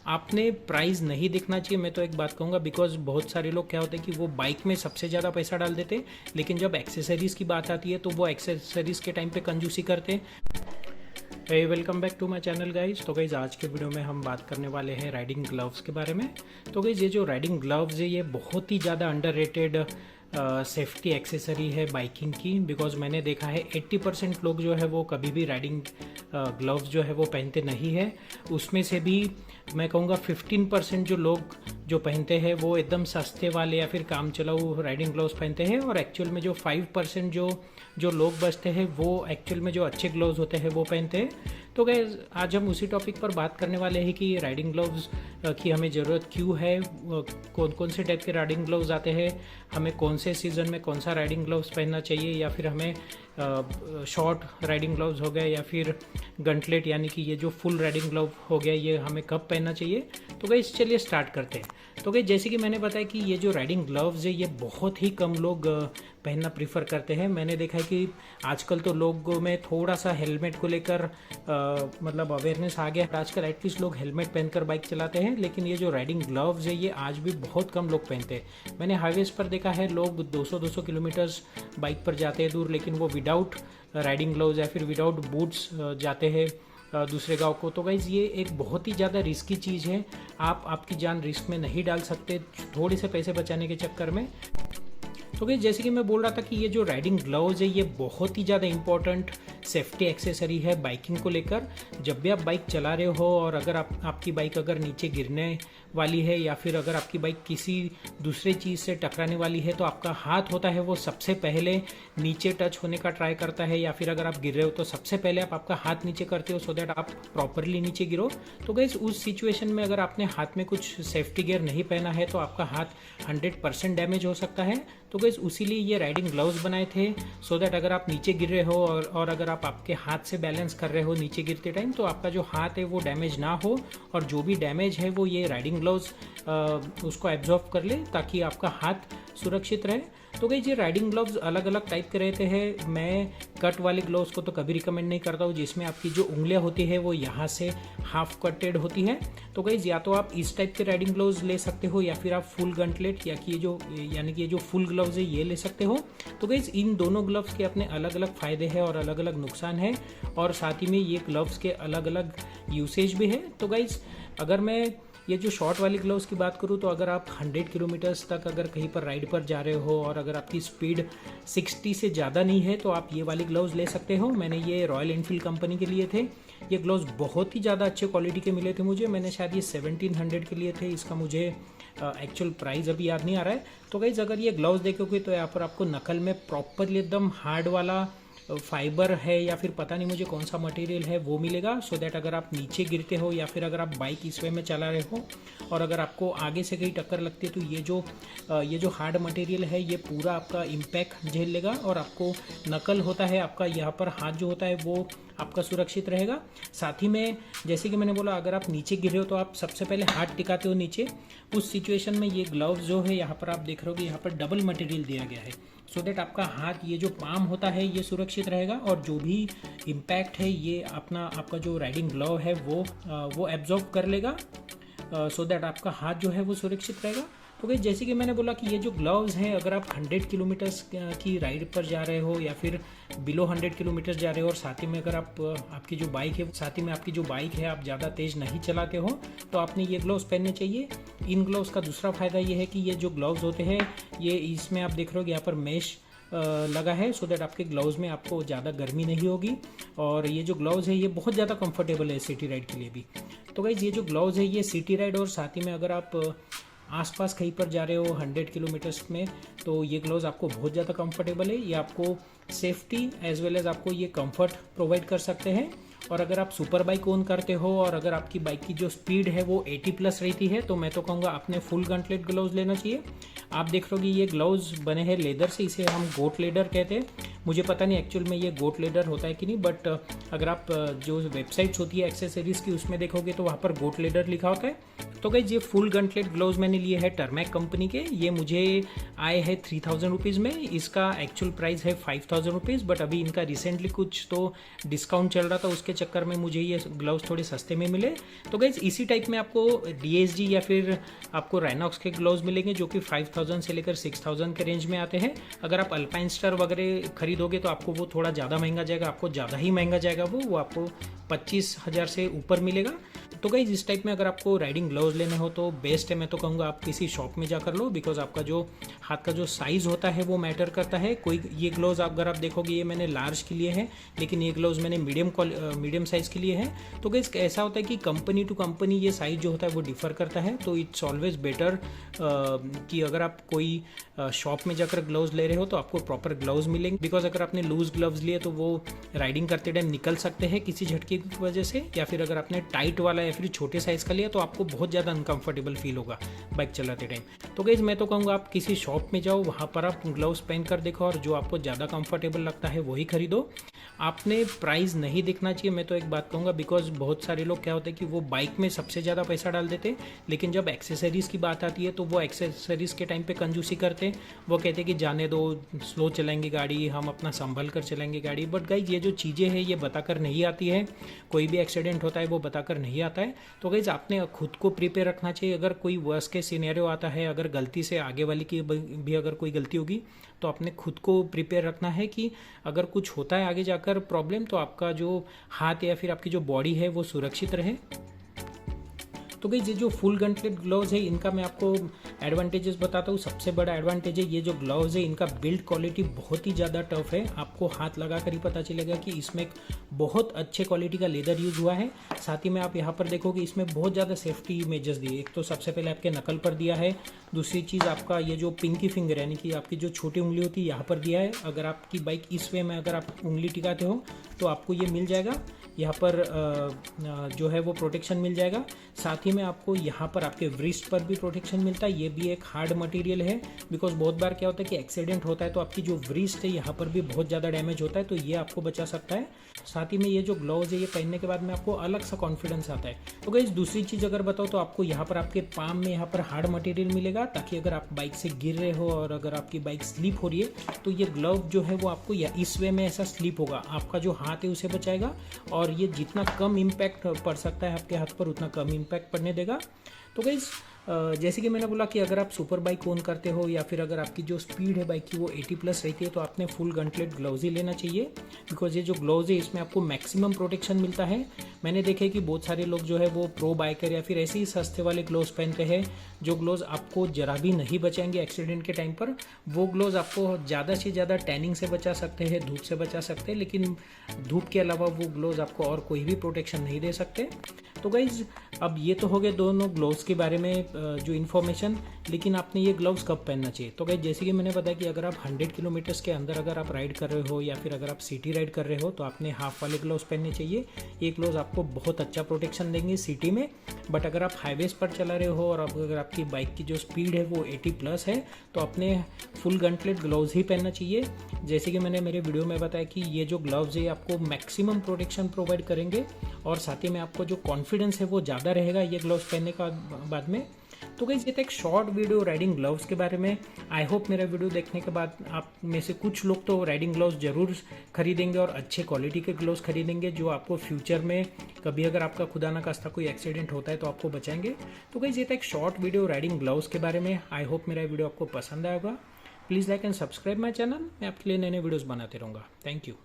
आपने प्राइस नहीं देखना चाहिए, मैं तो एक बात कहूँगा, बिकॉज बहुत सारे लोग क्या होते हैं कि वो बाइक में सबसे ज़्यादा पैसा डाल देते हैं, लेकिन जब एक्सेसरीज़ की बात आती है तो वो एक्सेसरीज़ के टाइम पे कंजूसी करते हैं। Hey welcome back to my channel guys. तो गाइज आज के वीडियो में हम बात करने वाले हैं राइडिंग ग्लव्स के बारे में। तो गाइज ये जो राइडिंग ग्लव्स है ये बहुत ही ज़्यादा अंडररेटेड सेफ्टी एक्सेसरी है बाइकिंग की, बिकॉज मैंने देखा है 80% लोग जो है वो कभी भी राइडिंग ग्लव्स जो है वो पहनते नहीं है। उसमें से भी मैं कहूँगा 15% जो लोग जो पहनते हैं वो एकदम सस्ते वाले या फिर काम चलाऊ राइडिंग ग्लव्स पहनते हैं, और एक्चुअल में जो 5% जो लोग बचते हैं वो एक्चुअल में जो अच्छे ग्लव्स होते हैं वो पहनते हैं। तो गाइस आज हम उसी टॉपिक पर बात करने वाले हैं कि राइडिंग ग्लव्स की हमें ज़रूरत क्यों है, कौन कौन से टाइप के राइडिंग ग्लव्स आते हैं, हमें कौन से सीज़न में कौन सा राइडिंग ग्लव्स पहनना चाहिए, या फिर हमें शॉर्ट राइडिंग ग्लव्स हो गए या फिर गंटलेट यानी कि ये जो फुल राइडिंग ग्लव हो गया ये हमें कब पहनना चाहिए। तो गाइस चलिए स्टार्ट करते हैं। तो गाइस जैसे कि मैंने बताया कि ये जो राइडिंग ग्लव्स है ये बहुत ही कम लोग पहनना प्रीफर करते हैं। मैंने देखा है कि आजकल तो लोगों में थोड़ा सा हेलमेट को लेकर मतलब अवेयरनेस आ गया, आजकल एटलीस्ट लोग हेलमेट पहनकर बाइक चलाते हैं, लेकिन ये जो राइडिंग ग्लव्स है ये आज भी बहुत कम लोग पहनते हैं। मैंने हाईवेज पर देखा है लोग 200-200 किलोमीटर्स बाइक पर जाते हैं दूर, लेकिन वो विदाउट राइडिंग ग्लव्स या फिर विदाउट बूट्स जाते हैं दूसरे गांव को। तो गाइज ये एक बहुत ही ज़्यादा रिस्की चीज़ है, आप आपकी जान रिस्क में नहीं डाल सकते थोड़े से पैसे बचाने के चक्कर में। तो गाइस जैसे कि मैं बोल रहा था कि ये जो राइडिंग ग्लव्स है ये बहुत ही ज़्यादा इंपॉर्टेंट सेफ्टी एक्सेसरी है बाइकिंग को लेकर। जब भी आप बाइक चला रहे हो और अगर आपकी बाइक अगर नीचे गिरने वाली है या फिर अगर आपकी बाइक किसी दूसरे चीज़ से टकराने वाली है तो आपका हाथ होता है वो सबसे पहले नीचे टच होने का ट्राई करता है, या फिर अगर आप गिर रहे हो तो सबसे पहले आप आपका हाथ नीचे करते हो सो दैट आप प्रॉपरली नीचे गिरो। तो गाइस उस सिचुएशन में अगर आपने हाथ में कुछ सेफ्टी गियर नहीं पहना है तो आपका हाथ 100% डैमेज हो सकता है। तो गाइस उसीलिए ये राइडिंग ग्लव्स बनाए थे सो दैट अगर आप नीचे गिर रहे हो और अगर आप आपके हाथ से बैलेंस कर रहे हो नीचे गिरते टाइम तो आपका जो हाथ है वो डैमेज ना हो, और जो भी डैमेज है वो ये राइडिंग ग्लव्स उसको एब्जॉर्ब कर ले ताकि आपका हाथ सुरक्षित रहे। तो गाइस ये राइडिंग ग्लव्स अलग अलग टाइप के रहते हैं। मैं कट वाले ग्लव्स को तो कभी रिकमेंड नहीं करता हूँ जिसमें आपकी जो उंगलियां होती है वो यहाँ से हाफ कटेड होती है। तो गाइस या तो आप इस टाइप के राइडिंग ग्लव्स ले सकते हो या फिर आप फुल गंटलेट या कि ये जो फुल ग्लव्स है ये ले सकते हो। तो गाइस इन दोनों ग्लव्स के अपने अलग अलग फायदे हैं और अलग अलग नुकसान है, और साथ ही में ये ग्लव्स के अलग अलग यूसेज भी है। तो गाइस अगर मैं ये जो शॉर्ट वाली ग्लव्स की बात करूँ तो अगर आप 100 किलोमीटर्स तक अगर कहीं पर राइड पर जा रहे हो और अगर आपकी स्पीड 60 से ज़्यादा नहीं है तो आप ये वाली ग्लव्स ले सकते हो। मैंने ये रॉयल एनफील्ड कंपनी के लिए थे। ये ग्लव्स बहुत ही ज़्यादा अच्छे क्वालिटी के मिले थे मुझे। मैंने शायद ये 1700 के लिए थे, इसका मुझे एक्चुअल प्राइस अभी याद नहीं आ रहा है। तो गाइस अगर ये ग्लव्स देखोगे तो यहाँ पर आपको नकल में प्रॉपरली एकदम हार्ड वाला फाइबर है या फिर पता नहीं मुझे कौन सा मटेरियल है वो मिलेगा, सो दैट अगर आप नीचे गिरते हो या फिर अगर आप बाइक इस वे में चला रहे हो और अगर आपको आगे से कहीं टक्कर लगती है तो ये जो हार्ड मटेरियल है ये पूरा आपका इम्पैक्ट झेल लेगा, और आपको नकल होता है आपका यहाँ पर हाथ जो होता है वो आपका सुरक्षित रहेगा। साथ ही में जैसे कि मैंने बोला अगर आप नीचे गिरे हो तो आप सबसे पहले हाथ टिकाते हो नीचे। उस सिचुएशन में ये ग्लव्स जो है यहाँ पर आप देख रहे हो कि यहाँ पर डबल मटेरियल दिया गया है सो दैट आपका हाथ ये जो पाम होता है ये सुरक्षित रहेगा, और जो भी इम्पैक्ट है ये आपका जो राइडिंग ग्लव है वो एब्जॉर्ब कर लेगा, सो दैट आपका हाथ जो है वो सुरक्षित रहेगा। तो गाइस जैसे कि मैंने बोला कि ये जो ग्लव्स हैं अगर आप 100 किलोमीटर्स की राइड पर जा रहे हो या फिर बिलो 100 किलोमीटर्स जा रहे हो और साथ ही में अगर आपकी जो बाइक है आप ज़्यादा तेज़ नहीं चलाते हो तो आपने ये ग्लव्स पहनने चाहिए। इन ग्लव्स का दूसरा फायदा ये है कि ये जो ग्लव्स होते हैं ये इसमें आप देख रहे हो यहाँ पर मेश लगा है सो दैट आपके ग्लव्स में आपको ज़्यादा गर्मी नहीं होगी, और ये जो ग्लव्स है ये बहुत ज़्यादा कंफर्टेबल है सिटी राइड के लिए भी। तो गाइस ये जो ग्लव्स है ये सिटी राइड और साथ ही में अगर आप आसपास कहीं पर जा रहे हो 100 किलोमीटर्स में तो ये ग्लव्स आपको बहुत ज़्यादा कंफर्टेबल है। ये आपको सेफ्टी एज वेल एज आपको ये कंफर्ट प्रोवाइड कर सकते हैं। और अगर आप सुपर बाइक ओन करते हो और अगर आपकी बाइक की जो स्पीड है वो 80+ रहती है तो मैं तो कहूँगा आपने फुल गंटलेट ग्लव्स लेना चाहिए। आप देख रहे हो कि ये ग्लव्स बने हैं लेदर से, इसे हम गोट लेदर कहते हैं। मुझे पता नहीं एक्चुअल में ये गोट लेदर होता है कि नहीं, बट अगर आप जो वेबसाइट्स होती है एक्सेसरीज़ की उसमें देखोगे तो वहाँ पर गोट लेदर लिखा होता है। तो गाइज ये फुल गंटलेट ग्लोव्स मैंने लिए हैं टर्मैक कंपनी के। ये मुझे आए हैं 3000 रुपीज़ में। इसका एक्चुअल प्राइस है 5000 रुपीज़, बट अभी इनका रिसेंटली कुछ तो डिस्काउंट चल रहा था, उसके चक्कर में मुझे ये ग्लव्स थोड़े सस्ते में मिले। तो गाइज इसी टाइप में आपको DSG या फिर आपको राइनॉक्स के ग्लव्स मिलेंगे जो कि 5000 से लेकर 6000 के रेंज में आते हैं। अगर आप अल्पाइन स्टार वगैरह खरीदोगे तो आपको वो थोड़ा ज़्यादा महंगा जाएगा, आपको ज़्यादा ही महंगा जाएगा, वो आपको 25,000 से ऊपर मिलेगा। तो गाइज इस टाइप में अगर आपको राइडिंग ग्लव्स लेने हो तो बेस्ट है, मैं तो कहूँगा आप किसी शॉप में जाकर लो, बिकॉज आपका जो हाथ का जो साइज़ होता है वो मैटर करता है। कोई ये ग्लव्स अगर आप देखोगे ये मैंने लार्ज के लिए है, लेकिन ये ग्लव्स मैंने मीडियम साइज़ के लिए है। तो गाइज ऐसा होता है कि कंपनी टू कंपनी ये साइज़ जो होता है वो डिफ़र करता है। तो इट्स ऑलवेज बेटर कि अगर आप कोई शॉप में जाकर ग्लव्स ले रहे हो तो आपको प्रॉपर ग्लव्स मिलेंगे, बिकॉज अगर आपने लूज ग्लव्स लिए तो वो राइडिंग करते टाइम निकल सकते हैं किसी झटके की वजह से, या फिर अगर आपने टाइट वाला या फिर छोटे साइज़ का लिया तो आपको बहुत ज़्यादा अनकंफर्टेबल फील होगा बाइक चलाते टाइम। तो गाइज मैं तो कहूँगा आप किसी शॉप में जाओ, वहाँ पर आप ग्लव्स पहन कर देखो और जो आपको ज़्यादा कंफर्टेबल लगता है वही खरीदो। आपने प्राइस नहीं देखना चाहिए, मैं तो एक बात कहूँगा, बिकॉज बहुत सारे लोग क्या होते हैं कि वो बाइक में सबसे ज़्यादा पैसा डाल देते हैं, लेकिन जब एक्सेसरीज़ की बात आती है तो वो एक्सेसरीज़ के टाइम पे कंजूसी करते हैं। वो कहते हैं कि जाने दो, स्लो चलाएंगे गाड़ी, हम अपना संभल कर चलाएंगे गाड़ी। बट गाइज ये जो चीज़ें हैं ये बताकर नहीं आती है, कोई भी एक्सीडेंट होता है वो बताकर नहीं आता है। तो गाइज आपने खुद को प्रिपेयर रखना चाहिए। अगर कोई वर्स्ट के सिनेरियो आता है, अगर गलती से आगे वाले की भी अगर कोई गलती होगी तो आपने खुद को प्रिपेयर रखना है कि अगर कुछ होता है आगे जाकर प्रॉब्लम, तो आपका जो हाथ या फिर आपकी जो बॉडी है वो सुरक्षित रहे। तो गाइस ये जो फुल गंटलेट ग्लव्स है इनका मैं आपको एडवांटेजेस बताता हूँ। सबसे बड़ा एडवांटेज है ये जो ग्लव्स है इनका बिल्ड क्वालिटी बहुत ही ज़्यादा टफ है। आपको हाथ लगा कर ही पता चलेगा कि इसमें बहुत अच्छे क्वालिटी का लेदर यूज़ हुआ है। साथ ही में आप यहाँ पर देखोगे इसमें बहुत ज़्यादा सेफ्टी मेजर्स दिए। एक तो सबसे पहले आपके नकल पर दिया है, दूसरी चीज़ आपका ये जो पिंकी फिंगर यानी कि आपकी जो छोटी उंगली होती है यहाँ पर दिया है। अगर आपकी बाइक इस वे में अगर आप उंगली टिकाते हो तो आपको ये मिल जाएगा, यहाँ पर जो है वो प्रोटेक्शन मिल जाएगा। साथ ही में आपको यहाँ पर आपके व्रिस्ट पर भी प्रोटेक्शन मिलता है। ये भी एक हार्ड मटेरियल है, बिकॉज बहुत बार क्या होता है कि एक्सीडेंट होता है तो आपकी जो व्रिस्ट है यहाँ पर भी बहुत ज़्यादा डैमेज होता है, तो ये आपको बचा सकता है। साथ ही में ये जो ग्लव्स है ये पहनने के बाद में आपको अलग सा कॉन्फिडेंस आता है। तो गाइस दूसरी चीज़ अगर बताओ तो आपको यहाँ पर आपके पाम में यहाँ पर हार्ड मटेरियल मिलेगा, ताकि अगर आप बाइक से गिर रहे हो और अगर आपकी बाइक स्लिप हो रही है तो ये ग्लव जो है वो आपको या इस वे में ऐसा स्लिप होगा, आपका जो हाथ है उसे बचाएगा और ये जितना कम इम्पैक्ट पड़ सकता है आपके हाथ पर उतना कम इम्पैक्ट पड़ने देगा। तो गाइस जैसे कि मैंने बोला कि अगर आप सुपर बाइक ओन करते हो या फिर अगर आपकी जो स्पीड है बाइक की वो 80+ रहती है तो आपने फुल गंटलेट ग्लव्स ही लेना चाहिए, बिकॉज ये जो ग्लव्स है इसमें आपको मैक्सिमम प्रोटेक्शन मिलता है। मैंने देखे कि बहुत सारे लोग जो है वो प्रो बाइकर या फिर ऐसे ही सस्ते वाले ग्लव्स पहनते हैं, जो ग्लव्स आपको जरा भी नहीं बचाएंगे एक्सीडेंट के टाइम पर। वो ग्लव्स आपको ज़्यादा से ज़्यादा टैनिंग से बचा सकते हैं, धूप से बचा सकते हैं, लेकिन धूप के अलावा वो ग्लव्स आपको और कोई भी प्रोटेक्शन नहीं दे सकते। तो गाइज अब ये तो हो गए दोनों ग्लव्स के बारे में जो इन्फॉर्मेशन, लेकिन आपने ये ग्लव्स कब पहनना चाहिए। तो गाइज जैसे कि मैंने बताया कि अगर आप 100 किलोमीटर्स के अंदर अगर आप राइड कर रहे हो या फिर अगर आप सिटी राइड कर रहे हो तो आपने हाफ वाले ग्लव्स पहनने चाहिए। ये ग्लव्स आपको बहुत अच्छा प्रोटेक्शन देंगे सिटी में, बट अगर आप हाईवेज पर चला रहे हो और अगर आपकी बाइक की जो स्पीड है वो 80+ है तो आपने फुल गंटलेट ग्लव्स ही पहनना चाहिए। जैसे कि मैंने मेरे वीडियो में बताया कि ये जो ग्लव्स है आपको मैक्सिमम प्रोटेक्शन प्रोवाइड करेंगे और साथ ही में आपको जो कॉन्फिडेंस है वो ज़्यादा रहेगा ये ग्लव्स पहनने का बाद में। तो गाइस ये था एक शॉर्ट वीडियो राइडिंग ग्लव्स के बारे में। आई होप मेरा वीडियो देखने के बाद आप में से कुछ लोग तो राइडिंग ग्लव्स जरूर खरीदेंगे और अच्छे क्वालिटी के ग्लव्स खरीदेंगे जो आपको फ्यूचर में कभी अगर आपका खुदा ना खास्ता कोई एक्सीडेंट होता है तो आपको बचाएंगे। तो गाइस ये था एक शॉर्ट वीडियो राइडिंग ग्लव्स के बारे में। आई होप मेरा वीडियो आपको पसंद आएगा। Please like and subscribe my channel. मैं आपके लिए नए नए वीडियोज़ बनाते रहूँगा। Thank you.